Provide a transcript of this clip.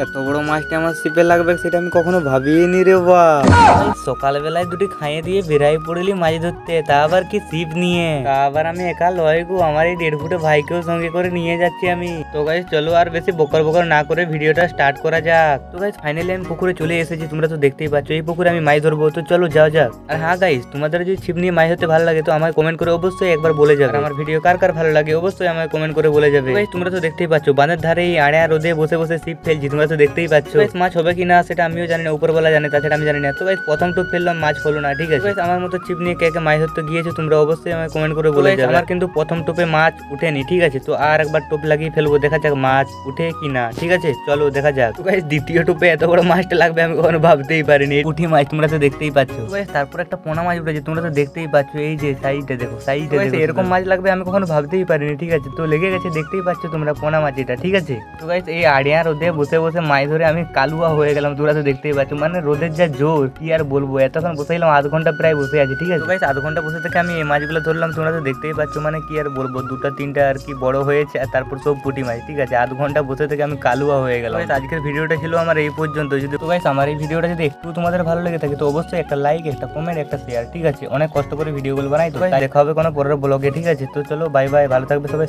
এত বড় মাছটা আমার ছিপে লাগবে সেটা আমি কখনো ভাবিনি রে বাপ। সকালবেলায় দুটি খাইয়ে দিয়ে বেরাই পড়লি মাছ ধরতে, তা আবার কি ছিপ নিয়ে, তা আবার আমি একা লয় গো, আমার এই 1.5 ফুটে ভাইকেও সঙ্গে করে নিয়ে যাচ্ছি আমি। তো গাইস চলো আর বেশি বকর বকর না করে ভিডিওটা স্টার্ট করা যাক। তো গাইস ফাইনালি আমি পুকুরে চলে এসেছি, তোমরা তো দেখতেই পাচ্ছ এই পুকুরে আমি মাছ ধরবো। তো চলো যাও যাক। আর হ্যাঁ গাইস, তোমাদের যদি ছিপ নিয়ে মাছ ধরতে ভালো লাগে তো আমায় কমেন্ট করে অবশ্যই একবার বলে যাবে। আর আমার ভিডিও কার কার ভালো লাগে অবশ্যই আমায় কমেন্ট করে বলে যাবে। গাইস তোমরা তো দেখতেই পাচ্ছ বাঁধের ধারে এই আড়ে রোদে বসে বসে ছিপ ফেলছি, তোমরা তো দেখতেই পাচ্ছ। মাছ হবে কিনা সেটা আমিও জানি না, উপরবেলা জানে, তাছাড়া আমি জানি না। তো গাইস প্রথম টোপ ফেললাম, মাছ হলো না। ঠিক আছে গাইস, আমার মতো ছিপ নিয়ে কে কে মাছ ধরতে গিয়েছো তোমরা অবশ্যই আমায় কমেন্ট করে বলে যাবে। আমার কিন্তু প্রথম টোপে মাছ উঠেনি, ঠিক আছে। তো আর একবার টোপ লাগিয়ে ফেলবো, দেখা যাক মাছ উঠে কিনা। ঠিক আছে চলো দেখা যাক। তো গাইস দ্বিতীয় টোপে এত বড় মাছটা লাগবে আমি কখনো ভাবতেই পারিনি। পুঁটি মাছ তোমরা তো দেখতেই পাচ্ছ। তো গাইস তারপর একটা পোনা মাছ উঠেছে, তোমরা তো দেখতেই পাচ্ছ, এই যে সাইডে দেখো, সাইডে দেখো। এরকম মাছ লাগবে আমি কখনো ভাবতেই পারিনি। ঠিক আছে তো লেগে গেছে, দেখতেই পাচ্ছ তোমরা পোনা মাছ এটা। ঠিক আছে তো গাইস এই আড়িয়া রোদে বসে বসে মাছ ধরে আমি কালুয়া হয়ে গেলাম, তোমরা তো দেখতেই পাচ্ছ। মানে রোদের যা জোর কি আর বলবো, এতক্ষণ বসেছিলাম, আধ ঘন্টা প্রায় বসে আছি। ঠিক আছে তো গাইস আধ ঘন্টা বসে থেকে আমি এই মাছগুলো ধরলাম, তোমরা তো দেখতেই পাচ্ছ। মানে কি আর বলবো, দুটা তিনটা আর কি বড় হয়েছে, আর তারপর সব পুঁটি মাছ। ঠিক আছে আধ ঘন্টা বসে থেকে আমি কালুয়া হয়ে গেলাম। আজকের ভিডিওটা ছিল আমার এই পর্যন্ত। যদি তো গাইস আমার এই ভিডিওটা যদি একটু তোমাদের ভালো লেগে থাকে তো অবশ্যই একটা লাইক, একটা কমেন্ট, একটা শেয়ার। ঠিক আছে অনেক কষ্ট করে ভিডিওগুলো বানাই, তো দেখা হবে কোনো পরের ব্লগে। ঠিক আছে তো চলো বাই বাই, ভালো থাকবে সবাই।